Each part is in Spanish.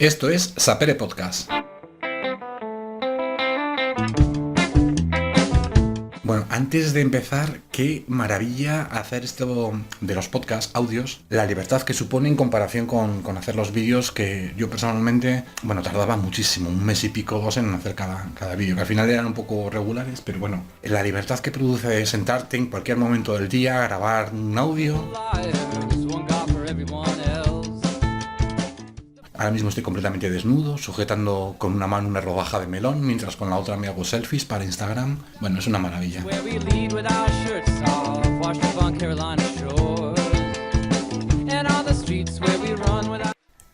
Esto es Sapere Podcast. Bueno, antes de empezar, qué maravilla hacer esto de los podcasts, audios, la libertad que supone en comparación con hacer los vídeos, que yo personalmente, tardaba muchísimo, un mes y pico, dos en hacer cada vídeo, que al final eran un poco regulares, pero bueno, la libertad que produce sentarte en cualquier momento del día, grabar un audio. Ahora mismo estoy completamente desnudo, sujetando con una mano una rodaja de melón, mientras con la otra me hago selfies para Instagram. Bueno, es una maravilla.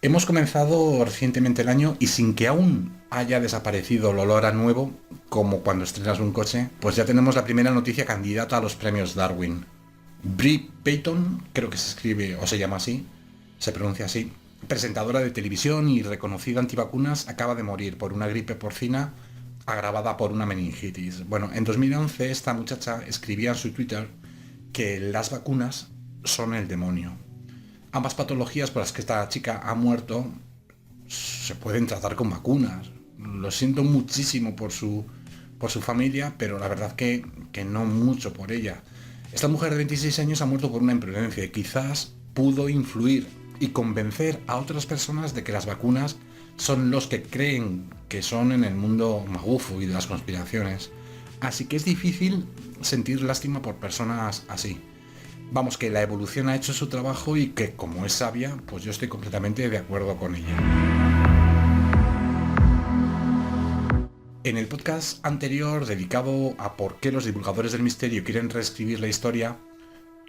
Hemos comenzado recientemente el año y sin que aún haya desaparecido el olor a nuevo, como cuando estrenas un coche, pues ya tenemos la primera noticia candidata a los premios Darwin. Brie Payton, creo que se escribe o se llama así, se pronuncia así, presentadora de televisión y reconocida antivacunas, acaba de morir por una gripe porcina agravada por una meningitis. Bueno, en 2011 esta muchacha escribía en su Twitter que las vacunas son el demonio. Ambas patologías por las que esta chica ha muerto se pueden tratar con vacunas. Lo siento muchísimo por su familia, pero la verdad que no mucho por ella. Esta mujer de 26 años ha muerto por una imprudencia y quizás pudo influir y convencer a otras personas de que las vacunas son los que creen que son en el mundo magufo y de las conspiraciones. Así que es difícil sentir lástima por personas así. Vamos, que la evolución ha hecho su trabajo y que, como es sabia, pues yo estoy completamente de acuerdo con ella. En el podcast anterior, dedicado a por qué los divulgadores del misterio quieren reescribir la historia,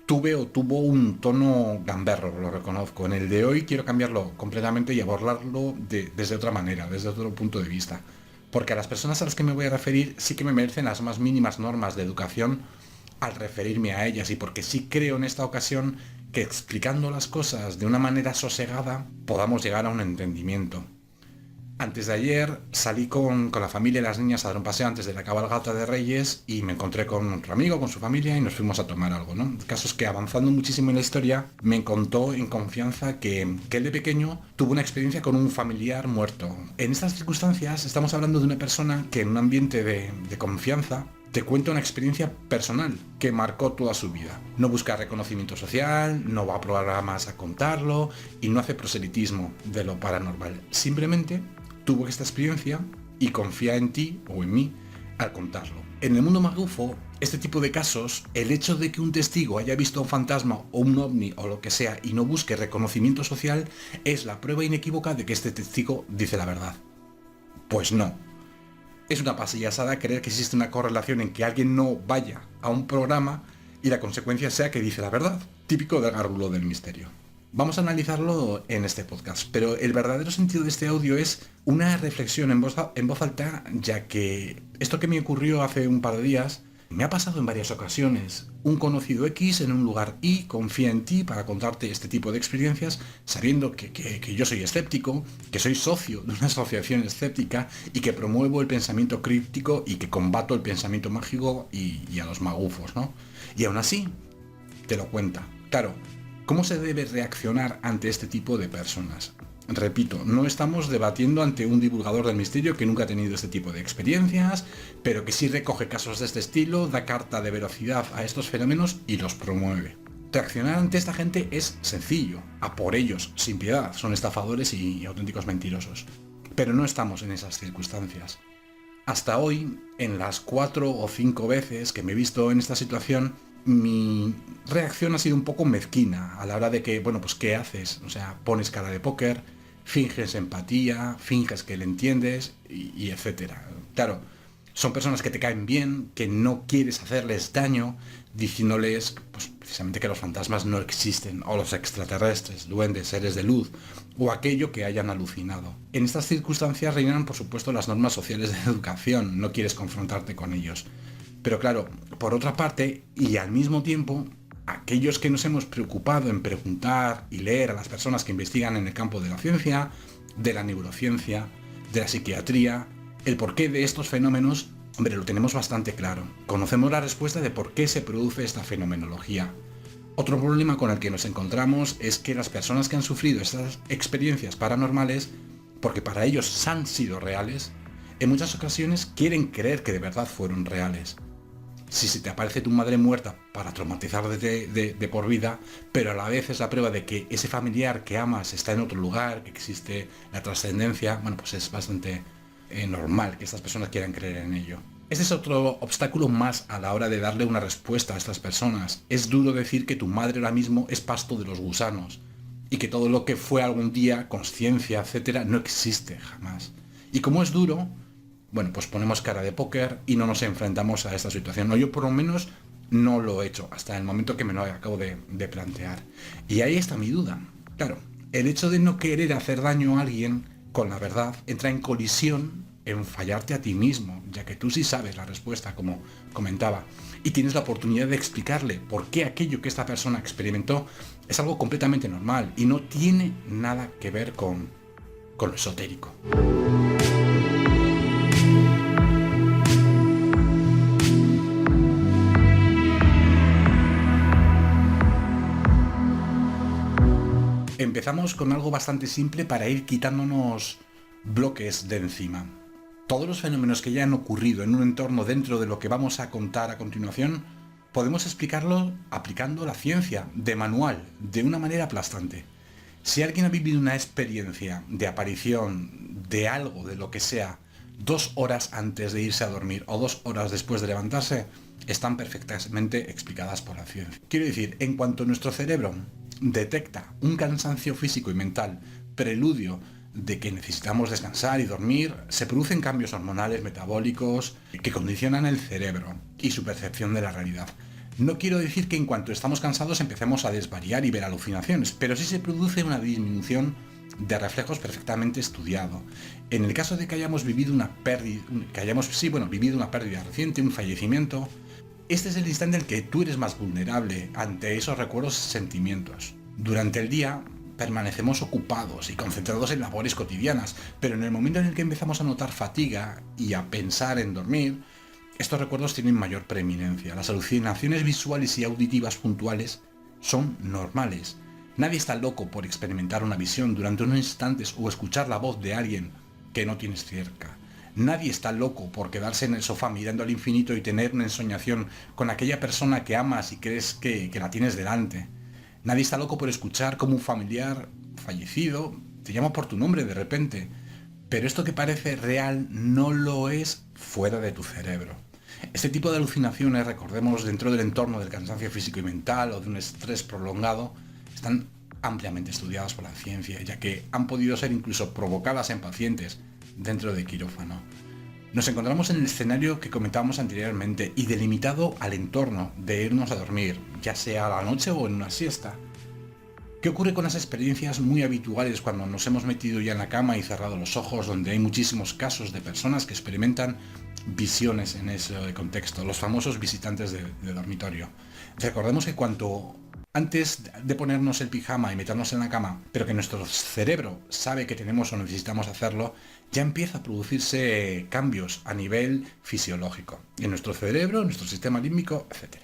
tuvo un tono gamberro, lo reconozco. En el de hoy quiero cambiarlo completamente y abordarlo desde otra manera, desde otro punto de vista. Porque a las personas a las que me voy a referir sí que me merecen las más mínimas normas de educación al referirme a ellas, y porque sí creo en esta ocasión que explicando las cosas de una manera sosegada podamos llegar a un entendimiento. Antes de ayer salí con la familia y las niñas a dar un paseo antes de la cabalgata de Reyes y me encontré con otro amigo, con su familia, y nos fuimos a tomar algo, ¿no? El caso es que, avanzando muchísimo en la historia, me contó en confianza que él de pequeño tuvo una experiencia con un familiar muerto. En estas circunstancias estamos hablando de una persona que en un ambiente de confianza te cuenta una experiencia personal que marcó toda su vida. No busca reconocimiento social, no va a programas a contarlo y no hace proselitismo de lo paranormal. Simplemente tuvo esta experiencia y confía en ti o en mí al contarlo. En el mundo magufo, este tipo de casos, el hecho de que un testigo haya visto un fantasma o un ovni o lo que sea y no busque reconocimiento social es la prueba inequívoca de que este testigo dice la verdad. Pues no. Es una payasada creer que existe una correlación en que alguien no vaya a un programa y la consecuencia sea que dice la verdad. Típico del garrulo del misterio. Vamos a analizarlo en este podcast, pero el verdadero sentido de este audio es una reflexión en voz alta, ya que esto que me ocurrió hace un par de días me ha pasado en varias ocasiones. Un conocido X en un lugar Y confía en ti para contarte este tipo de experiencias, sabiendo que yo soy escéptico, que soy socio de una asociación escéptica y que promuevo el pensamiento críptico y que combato el pensamiento mágico y a los magufos, ¿no? Y aún así, te lo cuenta. Claro, ¿cómo se debe reaccionar ante este tipo de personas? Repito, no estamos debatiendo ante un divulgador del misterio que nunca ha tenido este tipo de experiencias, pero que sí recoge casos de este estilo, da carta de veracidad a estos fenómenos y los promueve. Reaccionar ante esta gente es sencillo, a por ellos, sin piedad, son estafadores y auténticos mentirosos. Pero no estamos en esas circunstancias. Hasta hoy, en las 4 o 5 veces que me he visto en esta situación, mi reacción ha sido un poco mezquina a la hora de que, pues ¿qué haces? O sea, pones cara de póker, finges empatía, finges que le entiendes y etcétera. Claro, son personas que te caen bien, que no quieres hacerles daño, diciéndoles pues precisamente que los fantasmas no existen, o los extraterrestres, duendes, seres de luz, o aquello que hayan alucinado. En estas circunstancias reinan, por supuesto, las normas sociales de educación, no quieres confrontarte con ellos. Pero claro, por otra parte, y al mismo tiempo, aquellos que nos hemos preocupado en preguntar y leer a las personas que investigan en el campo de la ciencia, de la neurociencia, de la psiquiatría, el porqué de estos fenómenos, lo tenemos bastante claro. Conocemos la respuesta de por qué se produce esta fenomenología. Otro problema con el que nos encontramos es que las personas que han sufrido estas experiencias paranormales porque para ellos han sido reales, en muchas ocasiones quieren creer que de verdad fueron reales. Si se te aparece tu madre muerta para traumatizarte de por vida, pero a la vez es la prueba de que ese familiar que amas está en otro lugar, que existe la trascendencia, bueno, pues es bastante normal que estas personas quieran creer en ello. Este es otro obstáculo más a la hora de darle una respuesta a estas personas. Es duro decir que tu madre ahora mismo es pasto de los gusanos y que todo lo que fue algún día, conciencia, etcétera, no existe jamás. Y como es duro, bueno, pues ponemos cara de póker y no nos enfrentamos a esta situación. No, yo por lo menos no lo he hecho hasta el momento que me lo acabo de plantear. Y ahí está mi duda. Claro, el hecho de no querer hacer daño a alguien con la verdad entra en colisión en fallarte a ti mismo, ya que tú sí sabes la respuesta, como comentaba, y tienes la oportunidad de explicarle por qué aquello que esta persona experimentó es algo completamente normal y no tiene nada que ver con lo esotérico. Empezamos con algo bastante simple para ir quitándonos bloques de encima. Todos los fenómenos que ya han ocurrido en un entorno dentro de lo que vamos a contar a continuación, podemos explicarlo aplicando la ciencia, de manual, de una manera aplastante. Si alguien ha vivido una experiencia de aparición de algo, de lo que sea, 2 horas antes de irse a dormir o 2 horas después de levantarse, están perfectamente explicadas por la ciencia. Quiero decir, en cuanto nuestro cerebro detecta un cansancio físico y mental, preludio de que necesitamos descansar y dormir, se producen cambios hormonales, metabólicos, que condicionan el cerebro y su percepción de la realidad. No quiero decir que en cuanto estamos cansados empecemos a desvariar y ver alucinaciones, pero sí se produce una disminución de reflejos perfectamente estudiado. En el caso de que hayamos vivido una pérdida, vivido una pérdida reciente, un fallecimiento, este es el instante en el que tú eres más vulnerable ante esos recuerdos y sentimientos. Durante el día permanecemos ocupados y concentrados en labores cotidianas, pero en el momento en el que empezamos a notar fatiga y a pensar en dormir, estos recuerdos tienen mayor preeminencia. Las alucinaciones visuales y auditivas puntuales son normales. Nadie está loco por experimentar una visión durante unos instantes o escuchar la voz de alguien que no tienes cerca. Nadie está loco por quedarse en el sofá mirando al infinito y tener una ensoñación con aquella persona que amas y crees que la tienes delante. Nadie está loco por escuchar como un familiar fallecido te llama por tu nombre de repente. Pero esto que parece real no lo es fuera de tu cerebro. Este tipo de alucinaciones, recordemos, dentro del entorno del cansancio físico y mental o de un estrés prolongado, están ampliamente estudiadas por la ciencia, ya que han podido ser incluso provocadas en pacientes dentro de quirófano. Nos encontramos en el escenario que comentábamos anteriormente y delimitado al entorno de irnos a dormir, ya sea a la noche o en una siesta. ¿Qué ocurre con las experiencias muy habituales cuando nos hemos metido ya en la cama y cerrado los ojos, donde hay muchísimos casos de personas que experimentan visiones en ese contexto, los famosos visitantes de dormitorio? Recordemos que cuanto antes de ponernos el pijama y meternos en la cama, pero que nuestro cerebro sabe que tenemos o necesitamos hacerlo, ya empieza a producirse cambios a nivel fisiológico, en nuestro cerebro, en nuestro sistema límbico, etc.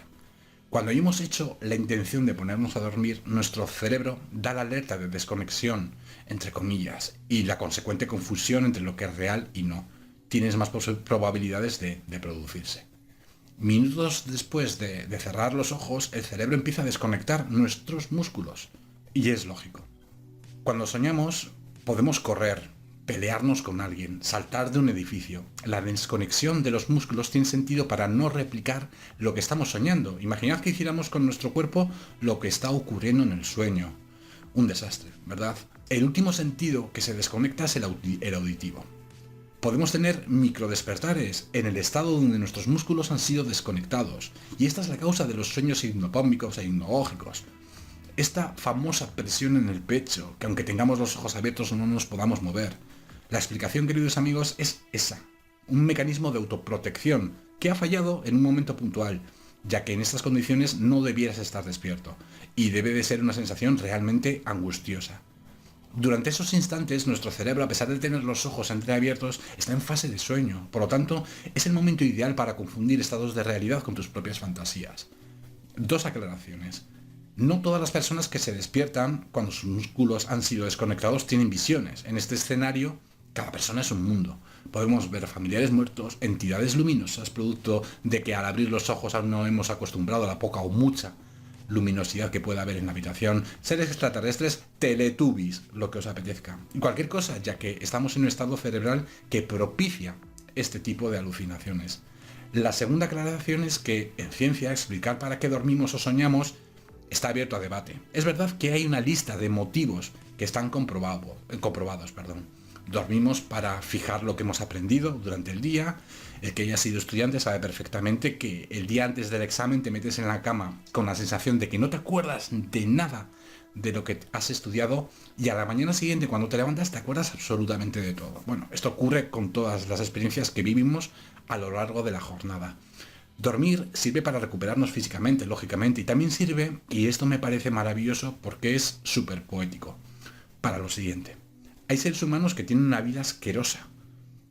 Cuando hemos hecho la intención de ponernos a dormir, nuestro cerebro da la alerta de desconexión, entre comillas, y la consecuente confusión entre lo que es real y no. Tienes más probabilidades de producirse. Minutos después de cerrar los ojos, el cerebro empieza a desconectar nuestros músculos. Y es lógico. Cuando soñamos, podemos correr, pelearnos con alguien, saltar de un edificio. La desconexión de los músculos tiene sentido para no replicar lo que estamos soñando. Imaginad que hiciéramos con nuestro cuerpo lo que está ocurriendo en el sueño. Un desastre, ¿verdad? El último sentido que se desconecta es el auditivo. Podemos tener microdespertares en el estado donde nuestros músculos han sido desconectados, y esta es la causa de los sueños hipnopómicos e hipnagógicos. Esta famosa presión en el pecho, que aunque tengamos los ojos abiertos no nos podamos mover. La explicación, queridos amigos, es esa, un mecanismo de autoprotección que ha fallado en un momento puntual, ya que en estas condiciones no debieras estar despierto, y debe de ser una sensación realmente angustiosa. Durante esos instantes, nuestro cerebro, a pesar de tener los ojos entreabiertos, está en fase de sueño. Por lo tanto, es el momento ideal para confundir estados de realidad con tus propias fantasías. 2 aclaraciones. No todas las personas que se despiertan cuando sus músculos han sido desconectados tienen visiones. En este escenario, Cada persona es un mundo. Podemos ver familiares muertos, entidades luminosas, producto de que al abrir los ojos aún no hemos acostumbrado a la poca o mucha luminosidad que pueda haber en la habitación, seres extraterrestres, teletubbies, lo que os apetezca. Cualquier cosa, ya que estamos en un estado cerebral que propicia este tipo de alucinaciones. La segunda aclaración es que en ciencia explicar para qué dormimos o soñamos está abierto a debate. Es verdad que hay una lista de motivos que están comprobados. Dormimos para fijar lo que hemos aprendido durante el día. El que haya sido estudiante sabe perfectamente que el día antes del examen te metes en la cama con la sensación de que no te acuerdas de nada de lo que has estudiado y a la mañana siguiente cuando te levantas te acuerdas absolutamente de todo. Bueno, esto ocurre con todas las experiencias que vivimos a lo largo de la jornada. Dormir sirve para recuperarnos físicamente, lógicamente, y también sirve, y esto me parece maravilloso porque es súper poético, para lo siguiente. Hay seres humanos que tienen una vida asquerosa.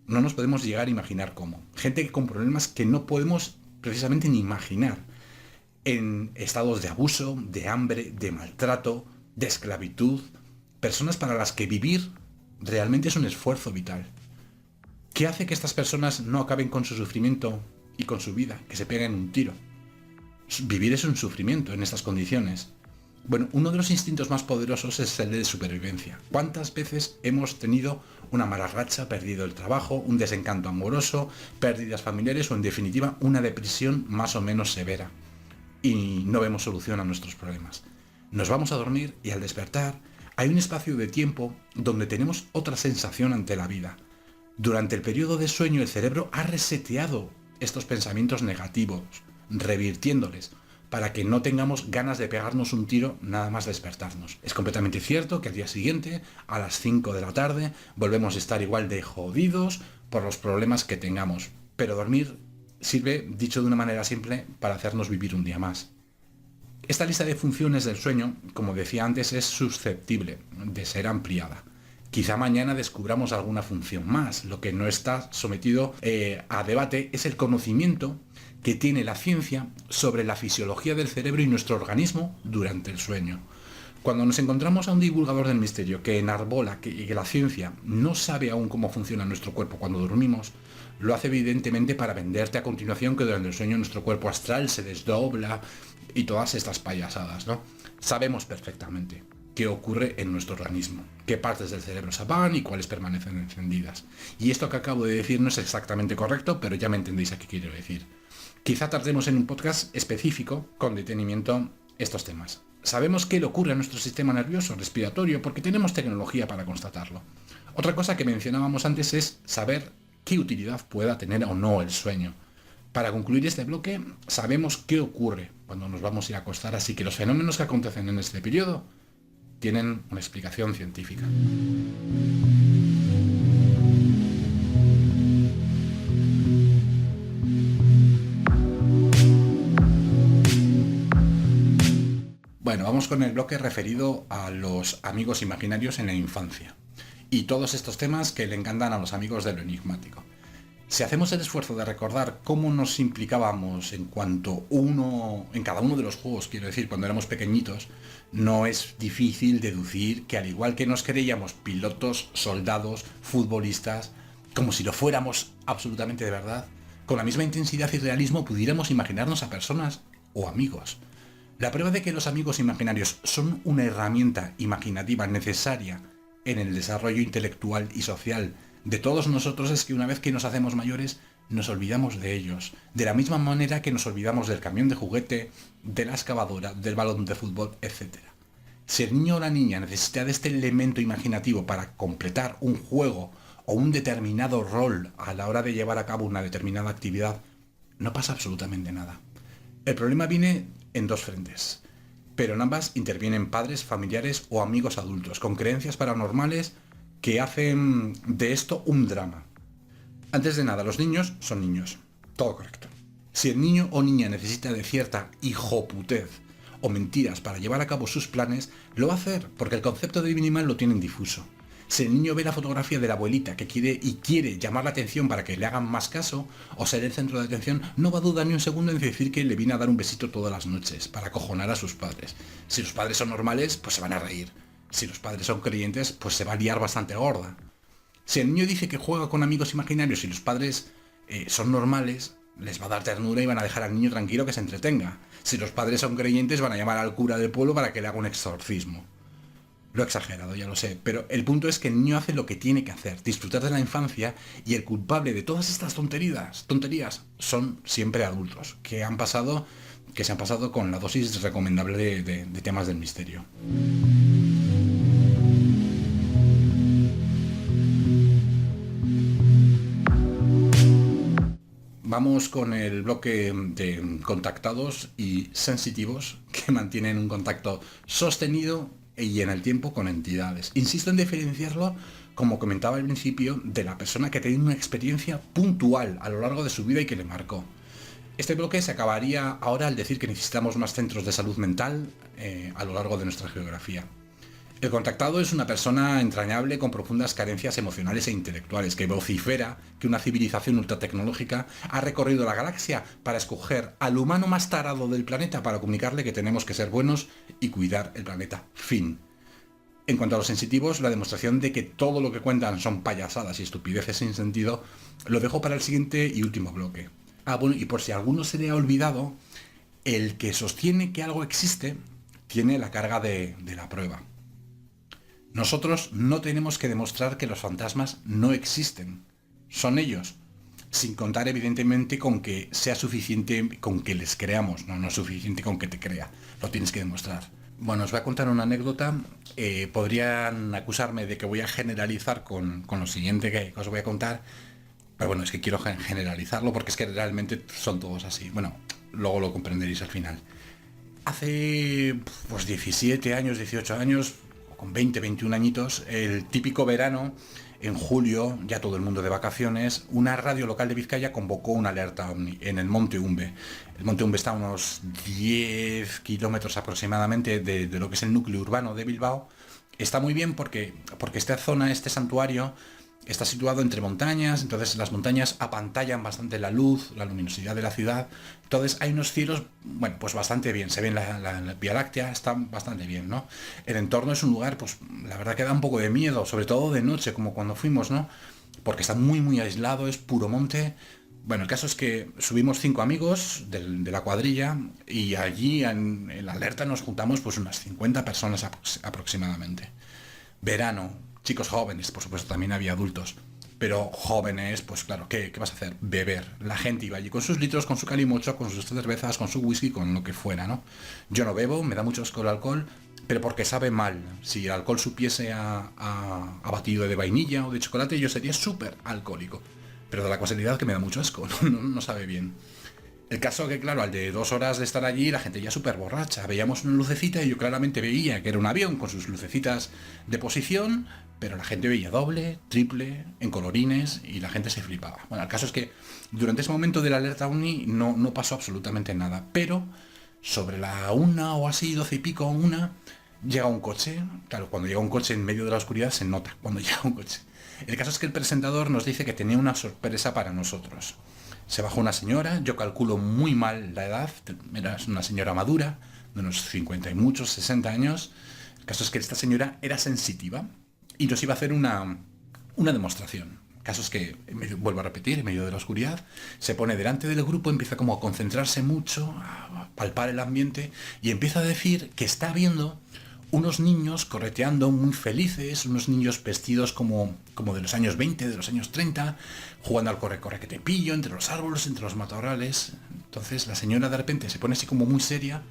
No nos podemos llegar a imaginar cómo. Gente con problemas que no podemos precisamente ni imaginar. En estados de abuso, de hambre, de maltrato, de esclavitud. Personas para las que vivir realmente es un esfuerzo vital. ¿Qué hace que estas personas no acaben con su sufrimiento y con su vida? Que se peguen un tiro. Vivir es un sufrimiento en estas condiciones. Bueno, uno de los instintos más poderosos es el de supervivencia. ¿Cuántas veces hemos tenido una mala racha, perdido el trabajo, un desencanto amoroso, pérdidas familiares o en definitiva una depresión más o menos severa? Y no vemos solución a nuestros problemas. Nos vamos a dormir y al despertar hay un espacio de tiempo donde tenemos otra sensación ante la vida. Durante el periodo de sueño el cerebro ha reseteado estos pensamientos negativos, revirtiéndoles, para que no tengamos ganas de pegarnos un tiro nada más despertarnos. Es completamente cierto que al día siguiente, a las 5 de la tarde, volvemos a estar igual de jodidos por los problemas que tengamos. Pero dormir sirve, dicho de una manera simple, para hacernos vivir un día más. Esta lista de funciones del sueño, como decía antes, es susceptible de ser ampliada. Quizá mañana descubramos alguna función más. Lo que no está sometido a debate es el conocimiento que tiene la ciencia sobre la fisiología del cerebro y nuestro organismo durante el sueño. Cuando nos encontramos a un divulgador del misterio que enarbola que la ciencia no sabe aún cómo funciona nuestro cuerpo cuando dormimos, lo hace evidentemente para venderte a continuación que durante el sueño nuestro cuerpo astral se desdobla y todas estas payasadas, ¿no? Sabemos perfectamente qué ocurre en nuestro organismo, qué partes del cerebro se apagan y cuáles permanecen encendidas. Y esto que acabo de decir no es exactamente correcto, pero ya me entendéis a qué quiero decir. Quizá tardemos en un podcast específico, con detenimiento, estos temas. Sabemos qué le ocurre a nuestro sistema nervioso respiratorio porque tenemos tecnología para constatarlo. Otra cosa que mencionábamos antes es saber qué utilidad pueda tener o no el sueño. Para concluir este bloque, sabemos qué ocurre cuando nos vamos a ir a acostar, así que los fenómenos que acontecen en este periodo tienen una explicación científica. Bueno, vamos con el bloque referido a los amigos imaginarios en la infancia y todos estos temas que le encantan a los amigos de lo enigmático. Si hacemos el esfuerzo de recordar cómo nos implicábamos en cada uno de los juegos, quiero decir, cuando éramos pequeñitos, no es difícil deducir que al igual que nos creíamos pilotos, soldados, futbolistas, como si lo fuéramos absolutamente de verdad, con la misma intensidad y realismo pudiéramos imaginarnos a personas o amigos. La prueba de que los amigos imaginarios son una herramienta imaginativa necesaria en el desarrollo intelectual y social de todos nosotros es que una vez que nos hacemos mayores, nos olvidamos de ellos. De la misma manera que nos olvidamos del camión de juguete, de la excavadora, del balón de fútbol, etc. Si el niño o la niña necesita de este elemento imaginativo para completar un juego o un determinado rol a la hora de llevar a cabo una determinada actividad, no pasa absolutamente nada. El problema viene en dos frentes, pero en ambas intervienen padres, familiares o amigos adultos con creencias paranormales que hacen de esto un drama. Antes de nada, los niños son niños. Todo correcto. Si el niño o niña necesita de cierta hijoputez o mentiras para llevar a cabo sus planes, lo va a hacer porque el concepto de bien y mal lo tienen difuso. Si el niño ve la fotografía de la abuelita que quiere llamar la atención para que le hagan más caso o ser el centro de atención, no va a dudar ni un segundo en decir que le viene a dar un besito todas las noches para acojonar a sus padres. Si los padres son normales, pues se van a reír. Si los padres son creyentes, pues se va a liar bastante gorda. Si el niño dice que juega con amigos imaginarios y los padres son normales, les va a dar ternura y van a dejar al niño tranquilo que se entretenga. Si los padres son creyentes, van a llamar al cura del pueblo para que le haga un exorcismo. Lo he exagerado, ya lo sé, pero el punto es que el niño hace lo que tiene que hacer, disfrutar de la infancia, y el culpable de todas estas tonterías son siempre adultos, que se han pasado con la dosis recomendable de temas del misterio. Vamos con el bloque de contactados y sensitivos que mantienen un contacto sostenido y en el tiempo con entidades. Insisto en diferenciarlo, como comentaba al principio, de la persona que ha tenido una experiencia puntual a lo largo de su vida y que le marcó. Este bloque se acabaría ahora al decir que necesitamos más centros de salud mental a lo largo de nuestra geografía. El contactado es una persona entrañable con profundas carencias emocionales e intelectuales que vocifera que una civilización ultratecnológica ha recorrido la galaxia para escoger al humano más tarado del planeta para comunicarle que tenemos que ser buenos y cuidar el planeta. Fin. En cuanto a los sensitivos, la demostración de que todo lo que cuentan son payasadas y estupideces sin sentido, lo dejo para el siguiente y último bloque. Bueno, y por si a alguno se le ha olvidado, el que sostiene que algo existe tiene la carga de la prueba. Nosotros no tenemos que demostrar que los fantasmas no existen. Son ellos. Sin contar evidentemente con que sea suficiente con que les creamos. No es suficiente con que te crea. Lo tienes que demostrar. Bueno, os voy a contar una anécdota. Podrían acusarme de que voy a generalizar con lo siguiente que os voy a contar. Pero bueno, es que quiero generalizarlo porque es que realmente son todos así. Bueno, luego lo comprenderéis al final. Hace 17 años, 18 años, con 20, 21 añitos, el típico verano, en julio, ya todo el mundo de vacaciones, una radio local de Vizcaya convocó una alerta OVNI en el Monte Umbe. El Monte Umbe está a unos 10 kilómetros aproximadamente de lo que es el núcleo urbano de Bilbao. Está muy bien porque esta zona, este santuario, está situado entre montañas, entonces las montañas apantallan bastante la luz, la luminosidad de la ciudad. Entonces hay unos cielos, bueno, pues bastante bien, se ve la Vía Láctea, está bastante bien, ¿no? El entorno es un lugar, pues la verdad que da un poco de miedo, sobre todo de noche, como cuando fuimos, ¿no? Porque está muy, muy aislado, es puro monte. Bueno, el caso es que subimos 5 amigos de la cuadrilla y allí en la alerta nos juntamos pues unas 50 personas aproximadamente. Verano, chicos jóvenes, por supuesto también había adultos, pero jóvenes, pues claro, ¿qué vas a hacer? Beber. La gente iba allí con sus litros, con su calimocho, con sus cervezas, con su whisky, con lo que fuera, ¿no? Yo no bebo, me da mucho asco el alcohol, pero porque sabe mal. Si el alcohol supiese a batido de vainilla o de chocolate, yo sería súper alcohólico. Pero de la casualidad que me da mucho asco, no sabe bien. El caso que, claro, al de 2 horas de estar allí, la gente ya súper borracha. Veíamos una lucecita y yo claramente veía que era un avión con sus lucecitas de posición, pero la gente veía doble, triple, en colorines y la gente se flipaba. Bueno, el caso es que durante ese momento de la alerta OVNI no pasó absolutamente nada, pero sobre la 1 o así, 12 y pico, llega un coche. Claro, cuando llega un coche en medio de la oscuridad se nota cuando llega un coche. El caso es que el presentador nos dice que tenía una sorpresa para nosotros. Se bajó una señora, yo calculo muy mal la edad, era una señora madura, de unos 50 y muchos, 60 años. El caso es que esta señora era sensitiva y nos iba a hacer una demostración. El caso es que, vuelvo a repetir, en medio de la oscuridad, se pone delante del grupo, empieza como a concentrarse mucho, a palpar el ambiente y empieza a decir que está viendo unos niños correteando muy felices, unos niños vestidos como de los años 20, de los años 30, jugando al corre que te pillo entre los árboles, entre los matorrales. Entonces la señora de repente se pone así como muy seria,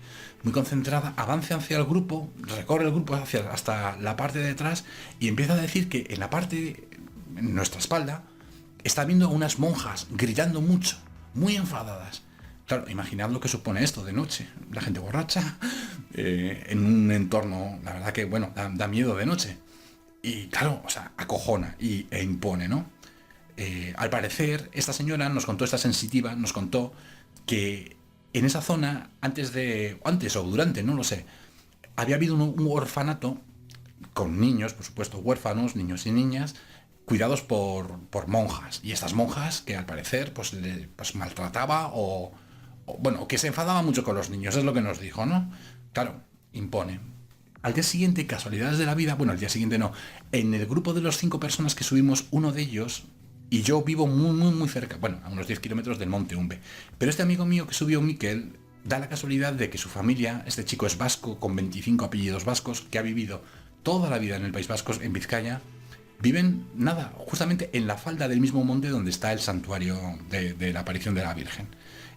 muy concentrada, avanza hacia el grupo, recorre el grupo hasta la parte de atrás y empieza a decir que en la parte, en nuestra espalda, está viendo a unas monjas gritando mucho, muy enfadadas. Claro, imaginad lo que supone esto de noche, la gente borracha, en un entorno, la verdad que, bueno, da miedo de noche. Y claro, o sea, acojona e impone, ¿no? Al parecer, esta señora nos contó, esta sensitiva, nos contó que en esa zona, antes o durante, no lo sé, había habido un orfanato con niños, por supuesto, huérfanos, niños y niñas, cuidados por monjas. Y estas monjas que al parecer pues maltrataba o bueno, que se enfadaba mucho con los niños, es lo que nos dijo, ¿no? Claro, impone. Al día siguiente, casualidades de la vida, bueno, al día siguiente no, en el grupo de los 5 personas que subimos, uno de ellos, y yo vivo muy cerca, bueno, a unos 10 kilómetros del Monte Umbe, pero este amigo mío que subió, Miquel, da la casualidad de que su familia, este chico es vasco, con 25 apellidos vascos, que ha vivido toda la vida en el País Vasco, en Vizcaya, viven, nada, justamente en la falda del mismo monte donde está el santuario de la aparición de la Virgen,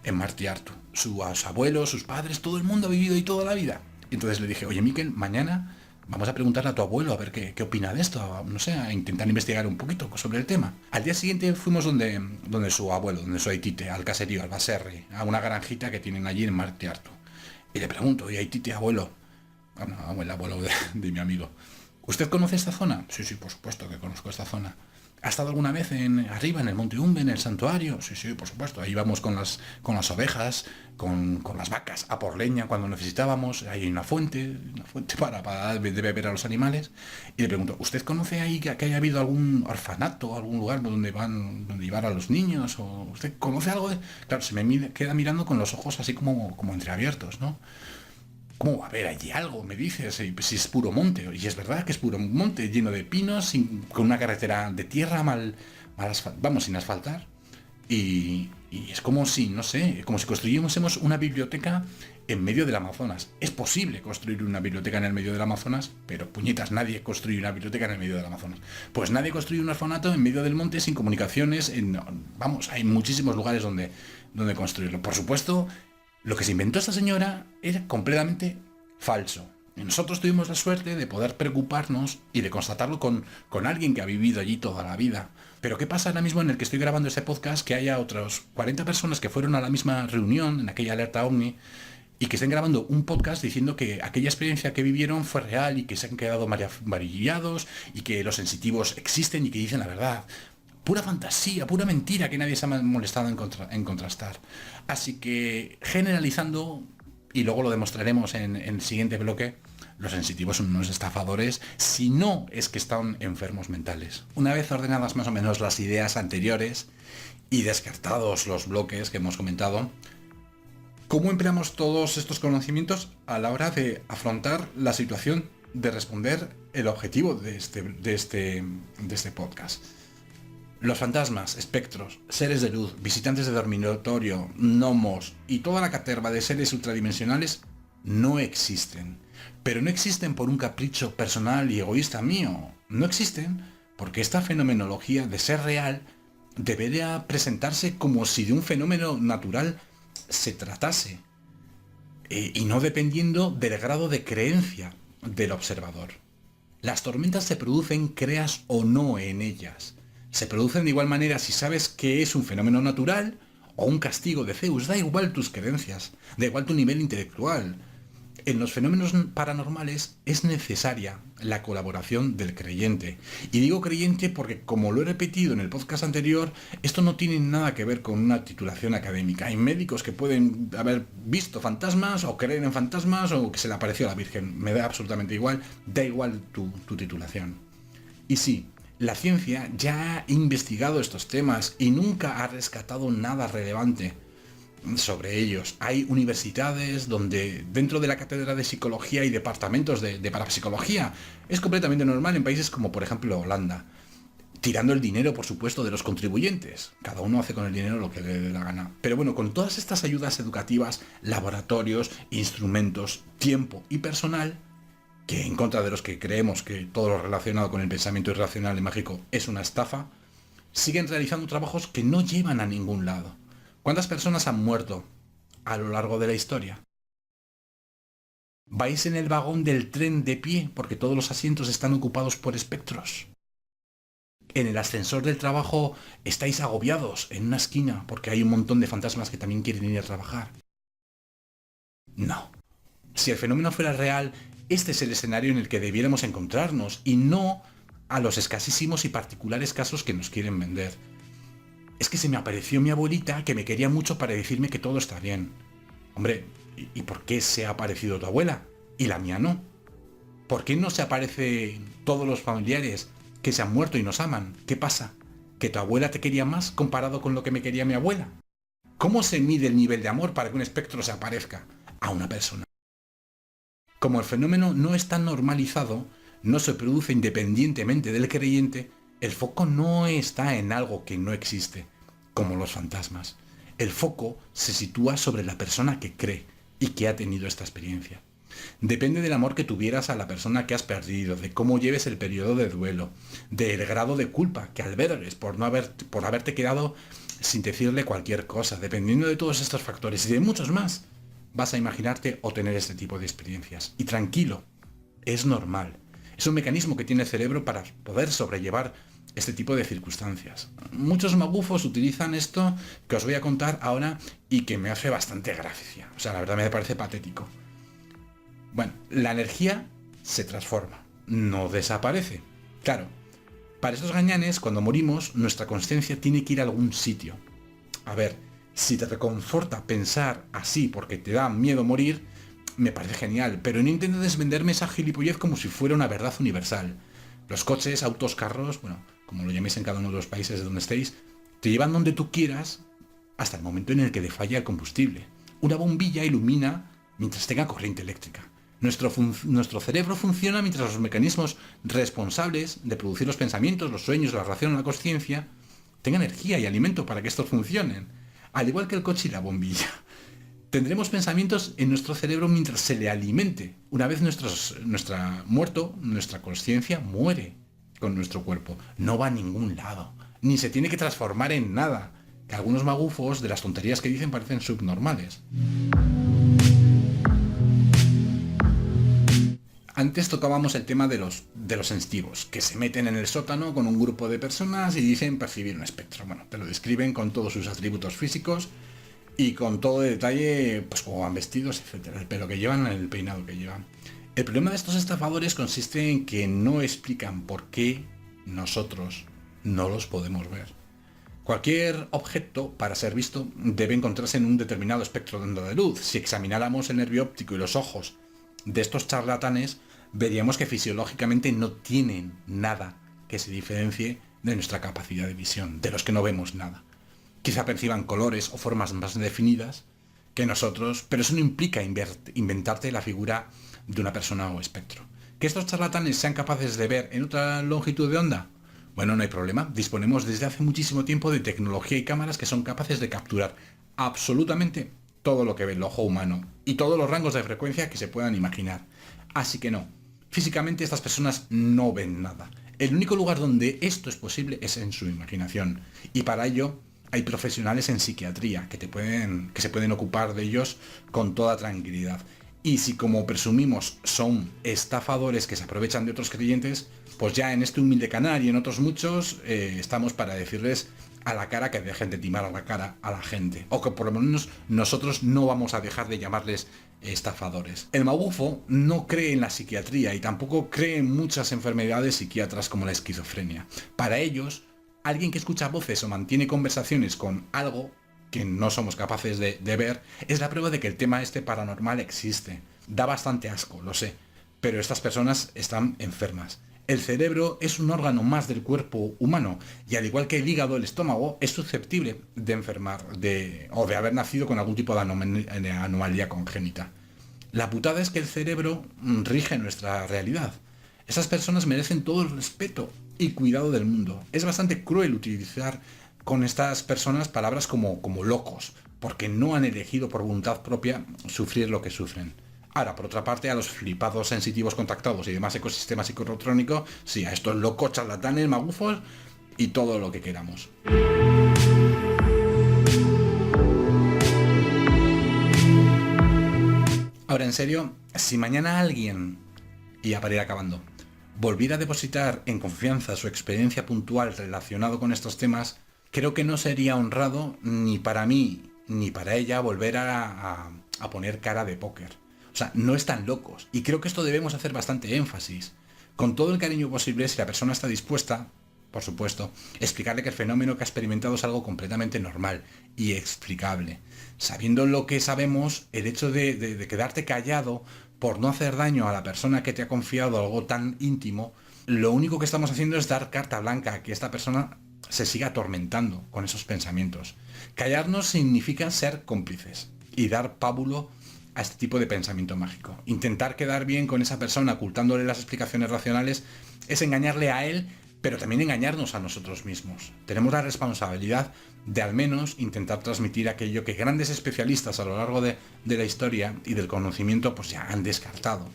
en Martiartu. Sus abuelos, sus padres, todo el mundo ha vivido ahí toda la vida. Y entonces le dije, oye Miquel, mañana vamos a preguntarle a tu abuelo a ver qué opina de esto, no sé, a intentar investigar un poquito sobre el tema. Al día siguiente fuimos donde su abuelo, donde su Aitite, al caserío, al Baserri, a una granjita que tienen allí en Martiartu. Y le pregunto, oye Aitite, abuelo, bueno, el abuelo de mi amigo, ¿usted conoce esta zona? Sí, sí, por supuesto que conozco esta zona. ¿Ha estado alguna vez arriba, en el Monte Umbe, en el santuario? Sí, sí, por supuesto. Ahí vamos con las ovejas, con las vacas, a por leña cuando necesitábamos. Ahí hay una fuente para de beber a los animales. Y le pregunto, ¿usted conoce ahí que haya habido algún orfanato, algún lugar donde llevar a los niños? ¿O usted conoce algo de...? Claro, se me queda mirando con los ojos así como entreabiertos, ¿no? ¿Cómo va a haber allí algo? Me dices, si es puro monte. Y es verdad que es puro monte, lleno de pinos, con una carretera de tierra vamos, sin asfaltar. Y es como si, no sé, como si construyésemos una biblioteca en medio del Amazonas. Es posible construir una biblioteca en el medio del Amazonas, pero puñetas, nadie construye una biblioteca en el medio del Amazonas. Pues nadie construye un orfanato en medio del monte sin comunicaciones. Vamos, hay muchísimos lugares donde construirlo. Por supuesto, lo que se inventó esta señora era completamente falso. Y nosotros tuvimos la suerte de poder preocuparnos y de constatarlo con alguien que ha vivido allí toda la vida. Pero ¿qué pasa ahora mismo en el que estoy grabando este podcast? Que haya otras 40 personas que fueron a la misma reunión, en aquella alerta OVNI, y que estén grabando un podcast diciendo que aquella experiencia que vivieron fue real y que se han quedado maravillados y que los sensitivos existen y que dicen la verdad. Pura fantasía, pura mentira que nadie se ha molestado en contrastar. Así que, generalizando, y luego lo demostraremos en el siguiente bloque, los sensitivos son unos estafadores, si no es que están enfermos mentales. Una vez ordenadas más o menos las ideas anteriores y descartados los bloques que hemos comentado, ¿cómo empleamos todos estos conocimientos a la hora de afrontar la situación de responder el objetivo de este podcast? Los fantasmas, espectros, seres de luz, visitantes de dormitorio, gnomos y toda la caterva de seres ultradimensionales no existen. Pero no existen por un capricho personal y egoísta mío. No existen porque esta fenomenología, de ser real, debería presentarse como si de un fenómeno natural se tratase, y no dependiendo del grado de creencia del observador. Las tormentas se producen, creas o no en ellas. Se producen de igual manera si sabes que es un fenómeno natural o un castigo de Zeus. Da igual tus creencias, da igual tu nivel intelectual. En los fenómenos paranormales es necesaria la colaboración del creyente. Y digo creyente porque, como lo he repetido en el podcast anterior, esto no tiene nada que ver con una titulación académica. Hay médicos que pueden haber visto fantasmas o creer en fantasmas o que se le apareció a la Virgen. Me da absolutamente igual, da igual tu titulación. Y sí, la ciencia ya ha investigado estos temas y nunca ha rescatado nada relevante sobre ellos. Hay universidades donde dentro de la cátedra de psicología hay departamentos de parapsicología. Es completamente normal en países como por ejemplo Holanda. Tirando el dinero, por supuesto, de los contribuyentes. Cada uno hace con el dinero lo que le dé la gana. Pero bueno, con todas estas ayudas educativas, laboratorios, instrumentos, tiempo y personal, que en contra de los que creemos que todo lo relacionado con el pensamiento irracional y mágico es una estafa, siguen realizando trabajos que no llevan a ningún lado. ¿Cuántas personas han muerto a lo largo de la historia? ¿Vais en el vagón del tren de pie porque todos los asientos están ocupados por espectros? ¿En el ascensor del trabajo estáis agobiados en una esquina porque hay un montón de fantasmas que también quieren ir a trabajar? No. Si el fenómeno fuera real, este es el escenario en el que debiéramos encontrarnos y no a los escasísimos y particulares casos que nos quieren vender. Es que se me apareció mi abuelita que me quería mucho para decirme que todo está bien. Hombre, ¿y por qué se ha aparecido tu abuela? Y la mía no. ¿Por qué no se aparecen todos los familiares que se han muerto y nos aman? ¿Qué pasa? ¿Que tu abuela te quería más comparado con lo que me quería mi abuela? ¿Cómo se mide el nivel de amor para que un espectro se aparezca a una persona? Como el fenómeno no está normalizado, no se produce independientemente del creyente, el foco no está en algo que no existe, como los fantasmas. El foco se sitúa sobre la persona que cree y que ha tenido esta experiencia. Depende del amor que tuvieras a la persona que has perdido, de cómo lleves el periodo de duelo, del grado de culpa que albergues por haberte quedado sin decirle cualquier cosa. Dependiendo de todos estos factores y de muchos más, vas a imaginarte o tener este tipo de experiencias. Y tranquilo, es normal. Es un mecanismo que tiene el cerebro para poder sobrellevar este tipo de circunstancias. Muchos magufos utilizan esto que os voy a contar ahora y que me hace bastante gracia. O sea, la verdad me parece patético. Bueno, la energía se transforma, no desaparece. Claro, para estos gañanes, cuando morimos, nuestra consciencia tiene que ir a algún sitio. A ver, si te reconforta pensar así porque te da miedo morir, me parece genial, pero no intentes venderme esa gilipollez como si fuera una verdad universal. Los coches, autos, carros, bueno, como lo llaméis en cada uno de los países de donde estéis, te llevan donde tú quieras hasta el momento en el que le falla el combustible. Una bombilla ilumina mientras tenga corriente eléctrica. Nuestro cerebro funciona mientras los mecanismos responsables de producir los pensamientos, los sueños, la ración o la conciencia tengan energía y alimento para que estos funcionen. Al igual que el coche y la bombilla. Tendremos pensamientos en nuestro cerebro mientras se le alimente. Una vez muerto, nuestra conciencia muere con nuestro cuerpo. No va a ningún lado. Ni se tiene que transformar en nada. Que algunos magufos de las tonterías que dicen parecen subnormales. Antes tocábamos el tema de los sensitivos, que se meten en el sótano con un grupo de personas y dicen percibir un espectro. Bueno, te lo describen con todos sus atributos físicos y con todo el detalle, pues cómo van vestidos, etcétera, el pelo que llevan, el peinado que llevan. El problema de estos estafadores consiste en que no explican por qué nosotros no los podemos ver. Cualquier objeto, para ser visto, debe encontrarse en un determinado espectro de onda de luz. Si examináramos el nervio óptico y los ojos de estos charlatanes, veríamos que fisiológicamente no tienen nada que se diferencie de nuestra capacidad de visión, de los que no vemos nada. Quizá perciban colores o formas más definidas que nosotros, pero eso no implica inventarte la figura de una persona o espectro. ¿Que estos charlatanes sean capaces de ver en otra longitud de onda? Bueno, no hay problema. Disponemos desde hace muchísimo tiempo de tecnología y cámaras que son capaces de capturar absolutamente todo lo que ve el ojo humano y todos los rangos de frecuencia que se puedan imaginar. Así que no, físicamente estas personas no ven nada. El único lugar donde esto es posible es en su imaginación. Y para ello hay profesionales en psiquiatría que se pueden ocupar de ellos con toda tranquilidad. Y si, como presumimos, son estafadores que se aprovechan de otros creyentes, pues ya en este humilde canal y en otros muchos estamos para decirles a la cara que dejen de timar a la cara a la gente. O que por lo menos nosotros no vamos a dejar de llamarles estafadores. El magufo no cree en la psiquiatría y tampoco cree en muchas enfermedades psiquiatras como la esquizofrenia. Para ellos, alguien que escucha voces o mantiene conversaciones con algo que no somos capaces de ver, es la prueba de que el tema este paranormal existe. Da bastante asco, lo sé, pero estas personas están enfermas. El cerebro es un órgano más del cuerpo humano y al igual que el hígado, el estómago es susceptible de enfermar o de haber nacido con algún tipo de anomalía congénita. La putada es que el cerebro rige nuestra realidad. Esas personas merecen todo el respeto y cuidado del mundo. Es bastante cruel utilizar con estas personas palabras como locos, porque no han elegido por voluntad propia sufrir lo que sufren. Ahora, por otra parte, a los flipados sensitivos contactados y demás ecosistemas psicotrónicos, sí, a estos locos, charlatanes, magufos y todo lo que queramos. Ahora, en serio, si mañana alguien, y ya para ir acabando, volviera a depositar en confianza su experiencia puntual relacionado con estos temas, creo que no sería honrado ni para mí ni para ella volver a poner cara de póker. O sea, no están locos. Y creo que esto debemos hacer bastante énfasis. Con todo el cariño posible, si la persona está dispuesta, por supuesto, explicarle que el fenómeno que ha experimentado es algo completamente normal y explicable. Sabiendo lo que sabemos, el hecho de quedarte callado por no hacer daño a la persona que te ha confiado algo tan íntimo, lo único que estamos haciendo es dar carta blanca a que esta persona se siga atormentando con esos pensamientos. Callarnos significa ser cómplices y dar pábulo a este tipo de pensamiento mágico. Intentar quedar bien con esa persona ocultándole las explicaciones racionales es engañarle a él, pero también engañarnos a nosotros mismos. Tenemos la responsabilidad de al menos intentar transmitir aquello que grandes especialistas a lo largo de la historia y del conocimiento pues ya han descartado.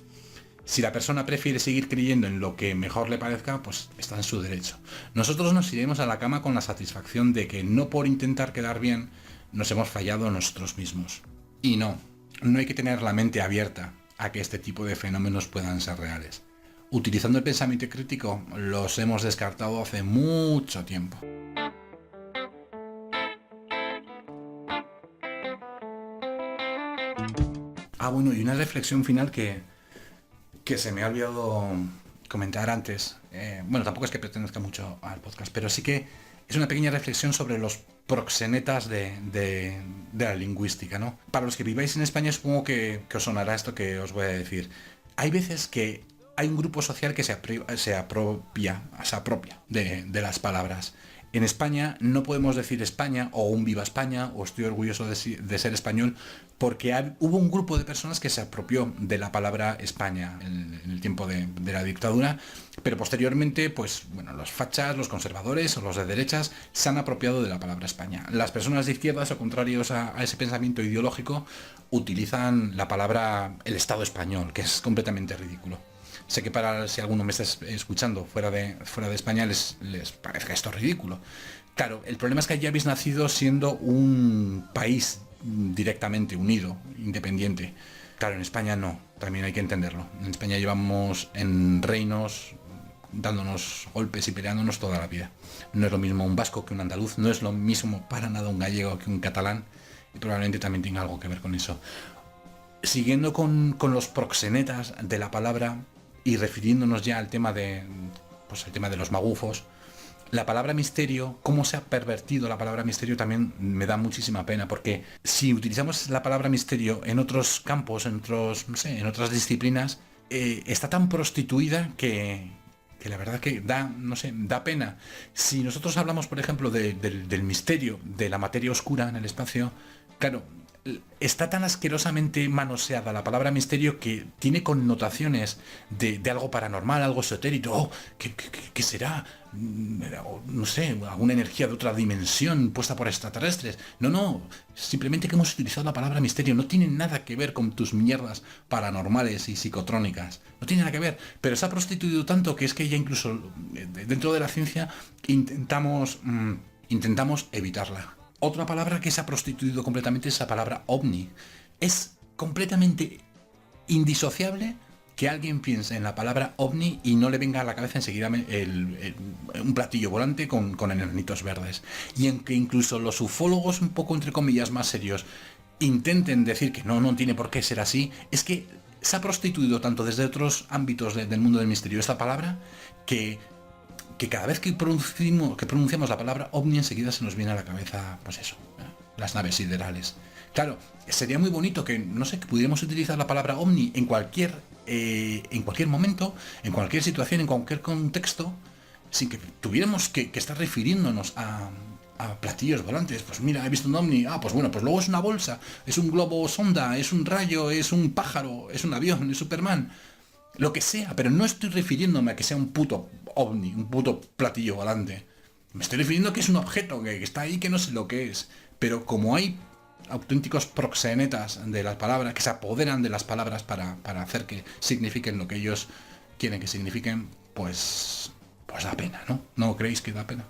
Si la persona prefiere seguir creyendo en lo que mejor le parezca, pues está en su derecho. Nosotros nos iremos a la cama con la satisfacción de que no por intentar quedar bien nos hemos fallado nosotros mismos. Y no hay que tener la mente abierta a que este tipo de fenómenos puedan ser reales. Utilizando el pensamiento crítico, los hemos descartado hace mucho tiempo. Bueno, y una reflexión final que se me ha olvidado comentar antes. Bueno, tampoco es que pertenezca mucho al podcast, pero sí que es una pequeña reflexión sobre los proxenetas de la lingüística, ¿no? Para los que viváis en España, supongo que os sonará esto que os voy a decir. Hay veces que hay un grupo social que se apropia de las palabras. En España no podemos decir España o un viva España o estoy orgulloso de ser español porque hubo un grupo de personas que se apropió de la palabra España en el tiempo de la dictadura, pero posteriormente, pues bueno, los fachas, los conservadores o los de derechas se han apropiado de la palabra España. Las personas de izquierdas o contrarios a ese pensamiento ideológico utilizan la palabra el Estado español, que es completamente ridículo. Sé que si alguno me está escuchando fuera de España les parezca esto ridículo. Claro, el problema es que allí habéis nacido siendo un país directamente unido, independiente. Claro, en España no, también hay que entenderlo. En España llevamos en reinos dándonos golpes y peleándonos toda la vida. No es lo mismo un vasco que un andaluz, no es lo mismo para nada un gallego que un catalán, y probablemente también tenga algo que ver con eso. Siguiendo con los proxenetas de la palabra, y refiriéndonos ya al tema de los magufos, la palabra misterio, cómo se ha pervertido la palabra misterio también me da muchísima pena, porque si utilizamos la palabra misterio en otros campos, en otras disciplinas, está tan prostituida que la verdad que da pena. Si nosotros hablamos, por ejemplo, del misterio, de la materia oscura en el espacio, claro, está tan asquerosamente manoseada la palabra misterio que tiene connotaciones de algo paranormal, algo esotérico. ¿Qué será? No sé, alguna energía de otra dimensión puesta por extraterrestres. No, simplemente que hemos utilizado la palabra misterio. No tiene nada que ver con tus mierdas paranormales y psicotrónicas. No tiene nada que ver, pero se ha prostituido tanto que es que ya incluso dentro de la ciencia intentamos evitarla. Otra palabra que se ha prostituido completamente es la palabra ovni. Es completamente indisociable que alguien piense en la palabra ovni y no le venga a la cabeza enseguida un platillo volante con enanitos verdes. Y aunque incluso los ufólogos un poco entre comillas más serios intenten decir que no tiene por qué ser así, es que se ha prostituido tanto desde otros ámbitos del mundo del misterio esta palabra que cada vez que pronunciamos la palabra ovni enseguida se nos viene a la cabeza, pues eso, las naves siderales. Claro, sería muy bonito que pudiéramos utilizar la palabra ovni en cualquier momento, en cualquier situación, en cualquier contexto, sin que tuviéramos que estar refiriéndonos a platillos volantes. Pues mira, he visto un ovni, pues bueno, pues luego es una bolsa, es un globo sonda, es un rayo, es un pájaro, es un avión, es Superman. Lo que sea, pero no estoy refiriéndome a que sea un puto ovni, un puto platillo volante. Me estoy refiriendo a que es un objeto que está ahí, que no sé lo que es. Pero como hay auténticos proxenetas de las palabras, que se apoderan de las palabras para hacer que signifiquen lo que ellos quieren que signifiquen, pues da pena, ¿no? ¿No creéis que da pena?